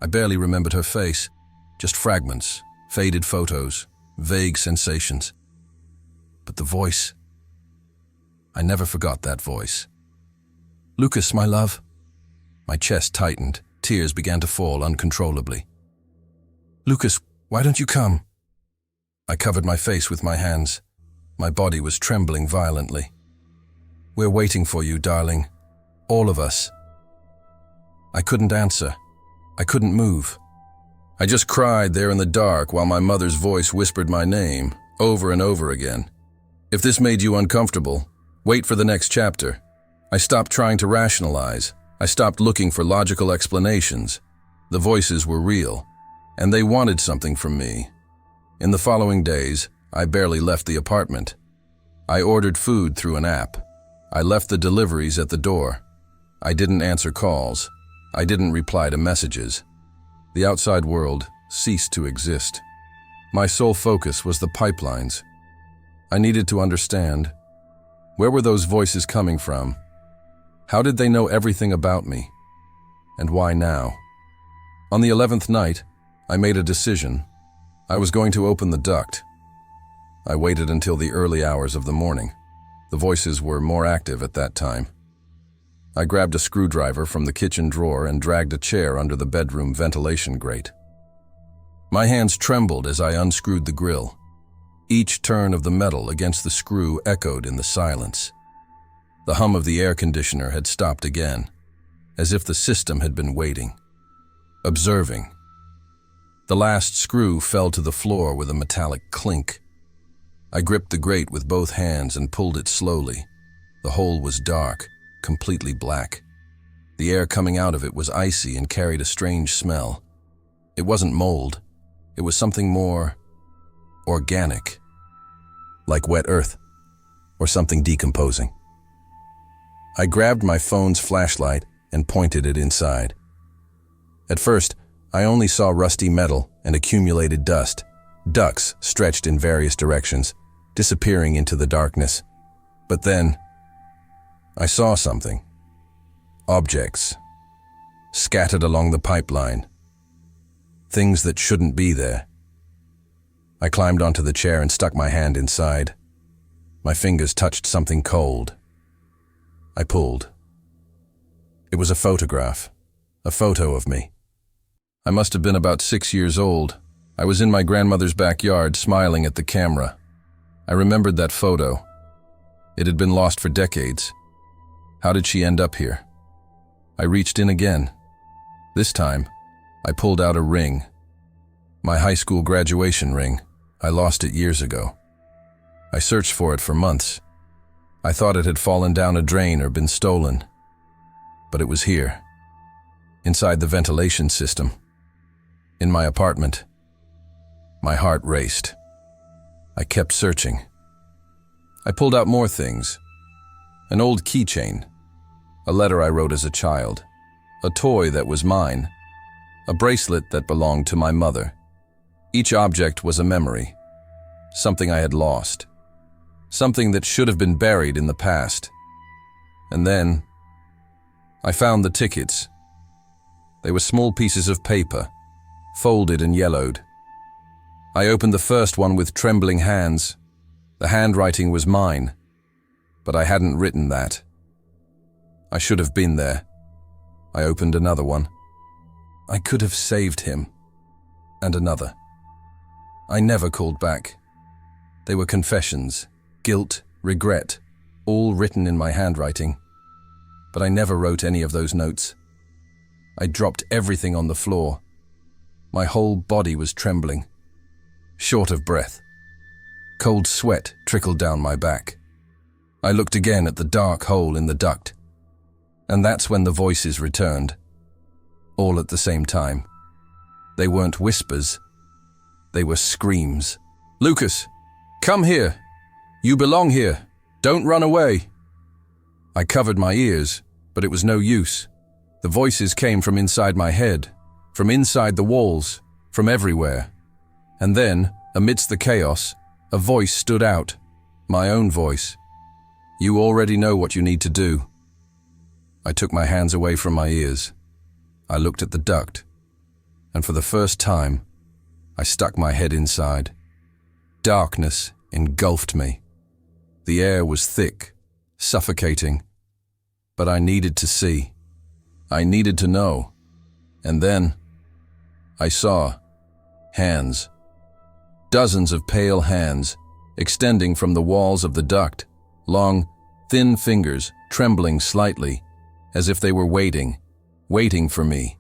I barely remembered her face, just fragments, faded photos, vague sensations. But the voice, I never forgot that voice. "Lucas, my love." My chest tightened, tears began to fall uncontrollably. "Lucas, why don't you come?" I covered my face with my hands. My body was trembling violently. "We're waiting for you, darling. All of us." I couldn't answer. I couldn't move. I just cried there in the dark while my mother's voice whispered my name over and over again. If this made you uncomfortable, wait for the next chapter. I stopped trying to rationalize. I stopped looking for logical explanations. The voices were real, and they wanted something from me. In the following days, I barely left the apartment. I ordered food through an app. I left the deliveries at the door. I didn't answer calls. I didn't reply to messages. The outside world ceased to exist. My sole focus was the pipelines. I needed to understand, where were those voices coming from? How did they know everything about me? And why now? On the 11th night, I made a decision. I was going to open the duct. I waited until the early hours of the morning. The voices were more active at that time. I grabbed a screwdriver from the kitchen drawer and dragged a chair under the bedroom ventilation grate. My hands trembled as I unscrewed the grill. Each turn of the metal against the screw echoed in the silence. The hum of the air conditioner had stopped again, as if the system had been waiting, observing. The last screw fell to the floor with a metallic clink. I gripped the grate with both hands and pulled it slowly. The hole was dark, completely black. The air coming out of it was icy and carried a strange smell. It wasn't mold. It was something more organic, like wet earth or something decomposing. I grabbed my phone's flashlight and pointed it inside. At first, I only saw rusty metal and accumulated dust, ducts stretched in various directions, disappearing into the darkness. But then, I saw something. Objects, scattered along the pipeline. Things that shouldn't be there. I climbed onto the chair and stuck my hand inside. My fingers touched something cold. I pulled. It was a photograph, a photo of me. I must have been about 6 years old. I was in my grandmother's backyard, smiling at the camera. I remembered that photo. It had been lost for decades. How did she end up here? I reached in again. This time, I pulled out a ring. My high school graduation ring. I lost it years ago. I searched for it for months. I thought it had fallen down a drain or been stolen. But it was here, inside the ventilation system, in my apartment. My heart raced. I kept searching. I pulled out more things. An old keychain, a letter I wrote as a child, a toy that was mine, a bracelet that belonged to my mother. Each object was a memory, something I had lost, something that should have been buried in the past. And then, I found the tickets. They were small pieces of paper, folded and yellowed. I opened the first one with trembling hands. The handwriting was mine, but I hadn't written that. I should have been there. I opened another one. I could have saved him. And another. I never called back. They were confessions, guilt, regret, all written in my handwriting. But I never wrote any of those notes. I dropped everything on the floor. My whole body was trembling, short of breath. Cold sweat trickled down my back. I looked again at the dark hole in the duct. And that's when the voices returned. All at the same time. They weren't whispers. They were screams. Lucas, come here. You belong here. Don't run away. I covered my ears, but it was no use. The voices came from inside my head, from inside the walls, from everywhere. And then, amidst the chaos, a voice stood out, my own voice. You already know what you need to do. I took my hands away from my ears. I looked at the duct, and for the first time, I stuck my head inside. Darkness engulfed me. The air was thick, suffocating, but I needed to see. I needed to know. And then, I saw hands. Dozens of pale hands, extending from the walls of the duct, long, thin fingers trembling slightly, as if they were waiting for me.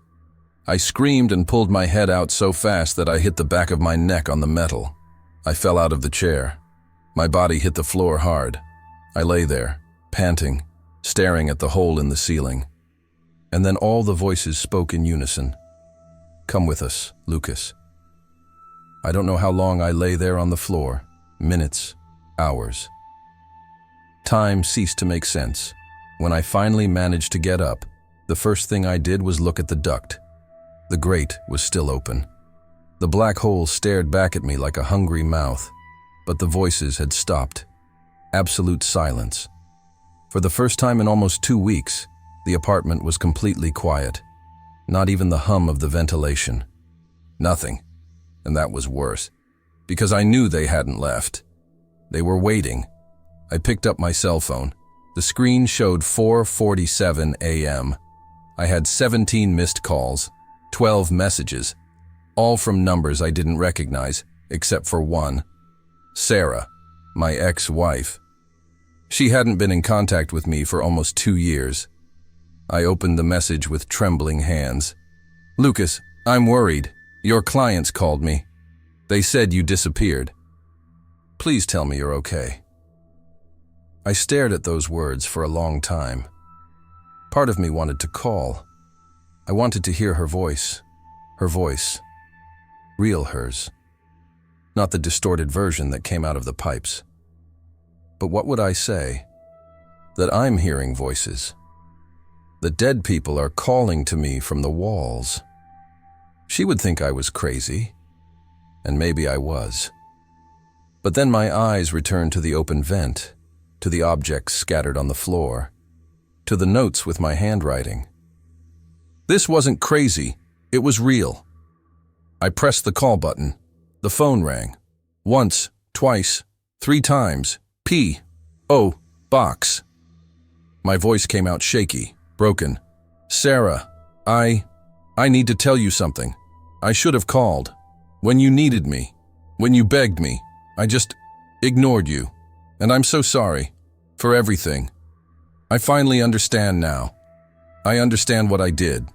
I screamed and pulled my head out so fast that I hit the back of my neck on the metal. I fell out of the chair. My body hit the floor hard. I lay there, panting, staring at the hole in the ceiling. And then all the voices spoke in unison. Come with us, Lucas. I don't know how long I lay there on the floor. Minutes, hours. Time ceased to make sense. When I finally managed to get up, the first thing I did was look at the duct. The grate was still open. The black hole stared back at me like a hungry mouth, but the voices had stopped. Absolute silence. For the first time in almost 2 weeks, the apartment was completely quiet. Not even the hum of the ventilation. Nothing. And that was worse, because I knew they hadn't left. They were waiting. I picked up my cell phone. The screen showed 4:47 a.m. I had 17 missed calls, 12 messages, all from numbers I didn't recognize, except for one. Sarah, my ex-wife. She hadn't been in contact with me for almost 2 years. I opened the message with trembling hands. Lucas, I'm worried. Your clients called me. They said you disappeared. Please tell me you're okay. I stared at those words for a long time. Part of me wanted to call. I wanted to hear her voice. Her voice. Real hers. Not the distorted version that came out of the pipes. But what would I say? That I'm hearing voices. The dead people are calling to me from the walls. She would think I was crazy, and maybe I was. But then my eyes returned to the open vent, to the objects scattered on the floor, to the notes with my handwriting. This wasn't crazy, it was real. I pressed the call button. The phone rang. Once, twice, 3 times. P.O. Box. My voice came out shaky, broken. Sarah, I need to tell you something. I should have called. When you needed me, when you begged me, I just ignored you. And I'm so sorry for everything. I finally understand now. I understand what I did,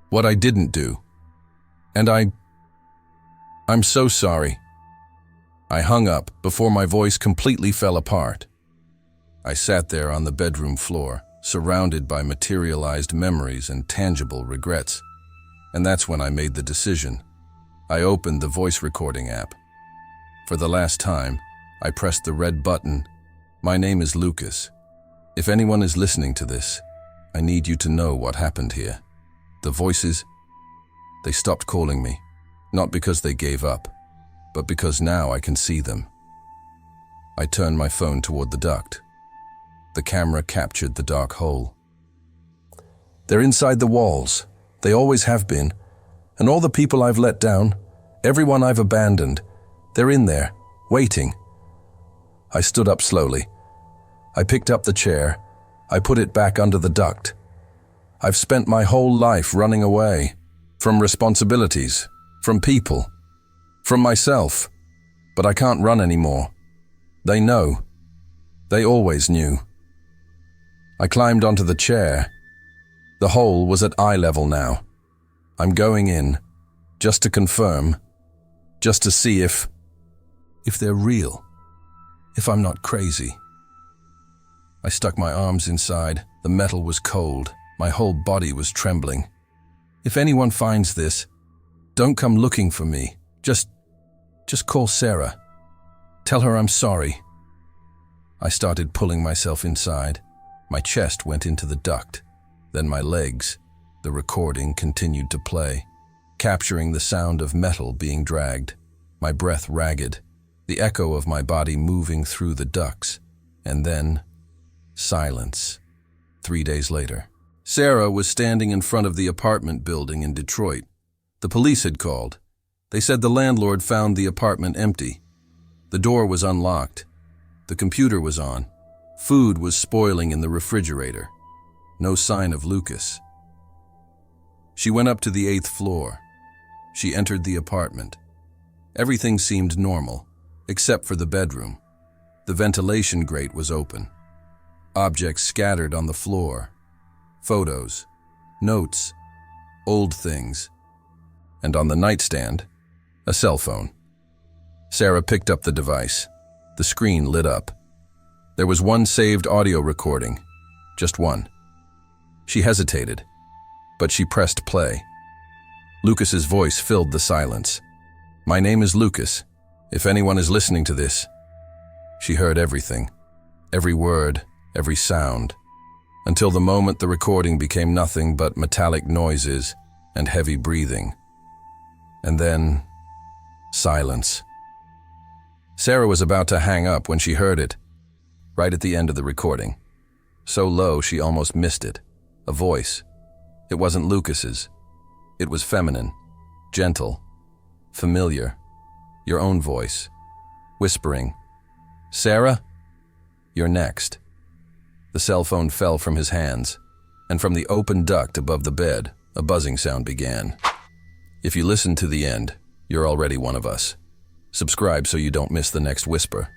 what I didn't do. And I'm so sorry. I hung up before my voice completely fell apart. I sat there on the bedroom floor, surrounded by materialized memories and tangible regrets. And that's when I made the decision. I opened the voice recording app. For the last time, I pressed the red button. My name is Lucas. If anyone is listening to this, I need you to know what happened here. The voices, they stopped calling me, not because they gave up, but because now I can see them. I turned my phone toward the duct. The camera captured the dark hole. They're inside the walls. They always have been. And all the people I've let down, everyone I've abandoned, they're in there, waiting. I stood up slowly. I picked up the chair. I put it back under the duct. I've spent my whole life running away, from responsibilities, from people, from myself. But I can't run anymore. They know. They always knew. I climbed onto the chair. The hole was at eye level now. I'm going in, just to confirm, just to see if they're real, if I'm not crazy. I stuck my arms inside. The metal was cold. My whole body was trembling. If anyone finds this, don't come looking for me. Just call Sarah. Tell her I'm sorry." I started pulling myself inside. My chest went into the duct, then my legs. The recording continued to play, capturing the sound of metal being dragged, my breath ragged, the echo of my body moving through the ducts, and then silence. 3 days later, Sarah was standing in front of the apartment building in Detroit. The police had called. They said the landlord found the apartment empty. The door was unlocked. The computer was on. Food was spoiling in the refrigerator. No sign of Lucas. She went up to the 8th floor. She entered the apartment. Everything seemed normal, except for the bedroom. The ventilation grate was open. Objects scattered on the floor. Photos, notes, old things. And on the nightstand, a cell phone. Sarah picked up the device. The screen lit up. There was one saved audio recording, just one. She hesitated, but she pressed play. Lucas's voice filled the silence. "My name is Lucas. If anyone is listening to this." She heard everything, every word, every sound, until the moment the recording became nothing but metallic noises and heavy breathing. And then, silence. Sarah was about to hang up when she heard it, right at the end of the recording. So low she almost missed it. A voice. It wasn't Lucas's. It was feminine, gentle, familiar. Your own voice, whispering, "Sarah, you're next." The cell phone fell from his hands, and from the open duct above the bed, a buzzing sound began. If you listened to the end, you're already one of us. Subscribe so you don't miss the next whisper.